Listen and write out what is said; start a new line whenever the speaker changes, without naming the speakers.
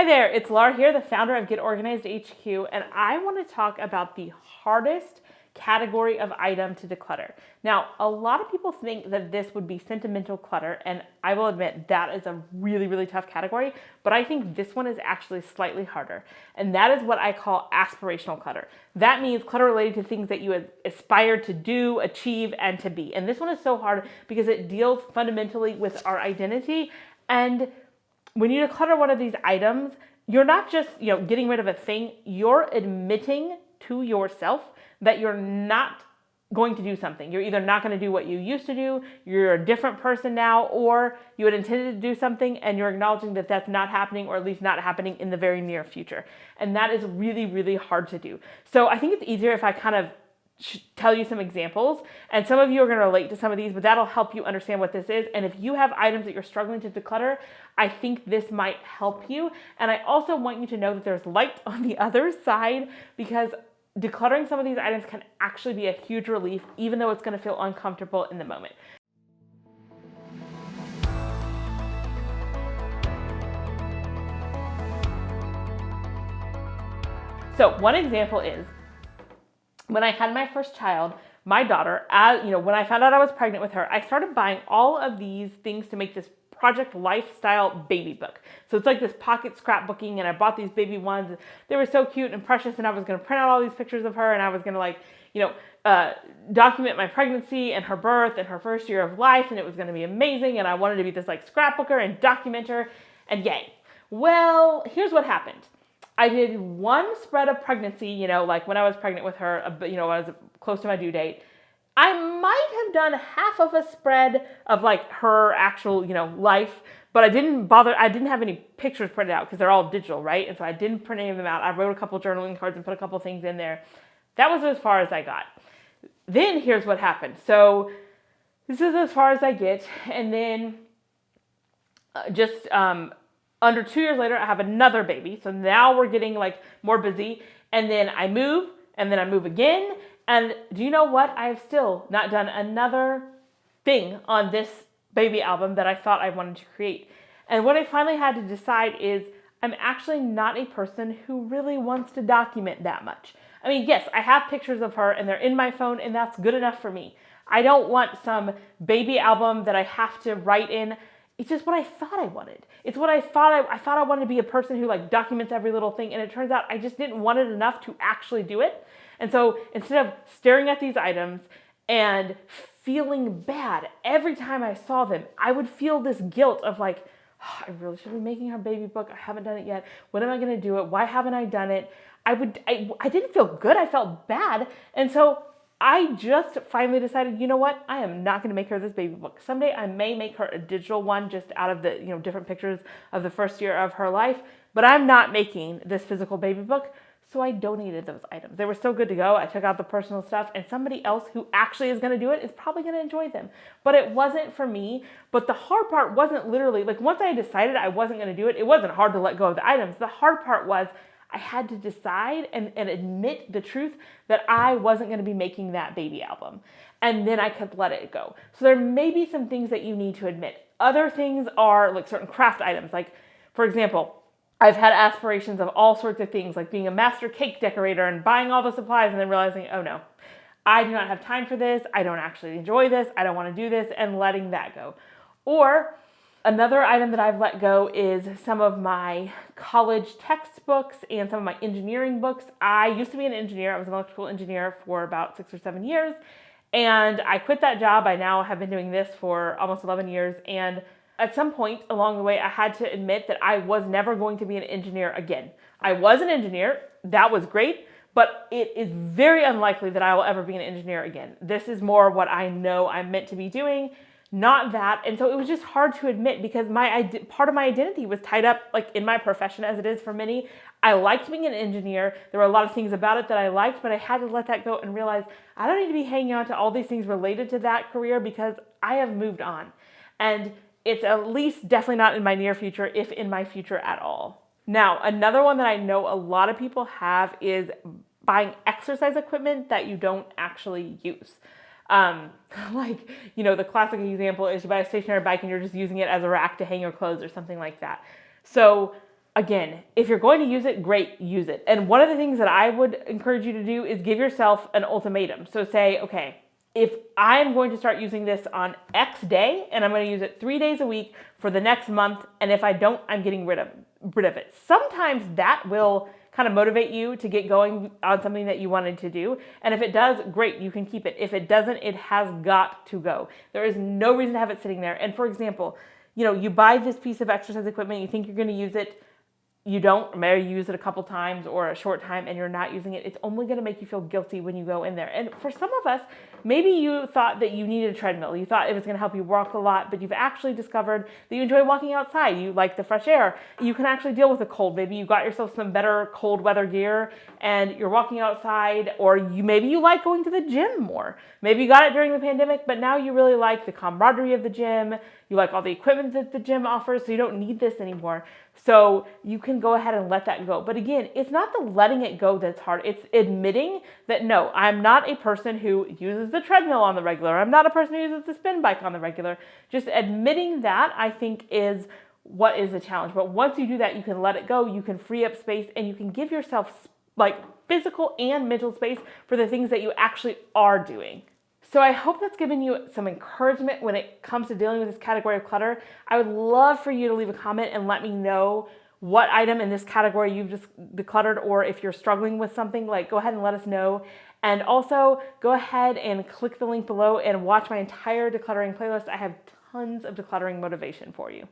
there, it's Laura here, the founder of Get Organized HQ, and I want to talk about the hardest category of item to declutter. Now, a lot of people think that this would be sentimental clutter, and I will admit that is a really, really tough category, but I think this one is actually slightly harder, and that is what I call aspirational clutter. That means clutter related to things that you aspire to do, achieve, and to be. And this one is so hard because it deals fundamentally with our identity, and when you declutter one of these items, you're not just, getting rid of a thing, you're admitting to yourself that you're not going to do something. You're either not going to do what you used to do, you're a different person now, or you had intended to do something and you're acknowledging that that's not happening, or at least not happening in the very near future. And that is really, really hard to do. So I think it's easier if I kind of tell you some examples, and some of you are going to relate to some of these, but that'll help you understand what this is. And if you have items that you're struggling to declutter, I think this might help you. And I also want you to know that there's light on the other side, because decluttering some of these items can actually be a huge relief, even though it's going to feel uncomfortable in the moment. So one example is, when I had my first child, my daughter, when I found out I was pregnant with her, I started buying all of these things to make this Project Lifestyle baby book. So it's like this pocket scrapbooking, and I bought these baby ones. They were so cute and precious, and I was going to print out all these pictures of her, and I was going to document my pregnancy and her birth and her first year of life, and it was going to be amazing, and I wanted to be this scrapbooker and documenter, and yay. Well, here's what happened. I did one spread of pregnancy, when I was pregnant with her, I was close to my due date. I might have done half of a spread of her actual, life, but I didn't have any pictures printed out because they're all digital, right? And so I didn't print any of them out. I wrote a couple journaling cards and put a couple things in there. That was as far as I got. Then here's what happened. So this is as far as I get. And then under 2 years later, I have another baby. So now we're getting more busy. And then I move, and then I move again. And do you know what? I have still not done another thing on this baby album that I thought I wanted to create. And what I finally had to decide is I'm actually not a person who really wants to document that much. I mean, yes, I have pictures of her and they're in my phone, and that's good enough for me. I don't want some baby album that I have to write in. It's just what I thought I wanted. It's what I thought I wanted to be a person who documents every little thing, and it turns out I just didn't want it enough to actually do it. And so instead of staring at these items and feeling bad every time I saw them, I would feel this guilt of I really should be making her baby book. I haven't done it yet. When am I going to do it? Why haven't I done it? I didn't feel good. I felt bad. And so I just finally decided, you know what? I am not going to make her this baby book. Someday I may make her a digital one just out of the, different pictures of the first year of her life, but I'm not making this physical baby book. So I donated those items. They were so good to go. I took out the personal stuff, and somebody else who actually is going to do it is probably going to enjoy them. But it wasn't for me. But the hard part wasn't literally, once I decided I wasn't going to do it, it wasn't hard to let go of the items. The hard part was I had to decide and admit the truth that I wasn't going to be making that baby album. And then I could let it go. So there may be some things that you need to admit. Other things are certain craft items. For example, I've had aspirations of all sorts of things, like being a master cake decorator and buying all the supplies and then realizing, oh no, I do not have time for this. I don't actually enjoy this. I don't want to do this, and letting that go. Or another item that I've let go is some of my college textbooks and some of my engineering books. I used to be an engineer. I was an electrical engineer for about 6 or 7 years, and I quit that job. I now have been doing this for almost 11 years, and at some point along the way, I had to admit that I was never going to be an engineer again. I was an engineer. That was great, but it is very unlikely that I will ever be an engineer again. This is more what I know I'm meant to be doing, not that. And so it was just hard to admit, because part of my identity was tied up in my profession, as it is for many. I liked being an engineer. There were a lot of things about it that I liked, but I had to let that go and realize I don't need to be hanging on to all these things related to that career, because I have moved on. And it's at least definitely not in my near future, if in my future at all. Now, another one that I know a lot of people have is buying exercise equipment that you don't actually use. The classic example is you buy a stationary bike and you're just using it as a rack to hang your clothes or something like that. So again, if you're going to use it, great, use it. And one of the things that I would encourage you to do is give yourself an ultimatum. So say, okay, if I'm going to start using this on X day and I'm going to use it 3 days a week for the next month, and if I don't, I'm getting rid of it. Sometimes that will kind of motivate you to get going on something that you wanted to do. And if it does, great, you can keep it. If it doesn't, it has got to go. There is no reason to have it sitting there. And for example, you buy this piece of exercise equipment, you think you're going to use it, you don't, or maybe you use it a couple times or a short time and you're not using it, it's only going to make you feel guilty when you go in there. And for some of us, maybe you thought that you needed a treadmill. You thought it was going to help you walk a lot, but you've actually discovered that you enjoy walking outside. You like the fresh air. You can actually deal with the cold. Maybe you got yourself some better cold weather gear and you're walking outside, or maybe you like going to the gym more. Maybe you got it during the pandemic, but now you really like the camaraderie of the gym. You like all the equipment that the gym offers, so you don't need this anymore. So you can go ahead and let that go. But again, it's not the letting it go that's hard. It's admitting that, no, I'm not a person who uses the treadmill on the regular. I'm not a person who uses the spin bike on the regular. Just admitting that, I think, is what is the challenge. But once you do that, you can let it go. You can free up space and you can give yourself like physical and mental space for the things that you actually are doing. So I hope that's given you some encouragement when it comes to dealing with this category of clutter. I would love for you to leave a comment and let me know what item in this category you've just decluttered, or if you're struggling with something, like go ahead and let us know. And also go ahead and click the link below and watch my entire decluttering playlist. I have tons of decluttering motivation for you.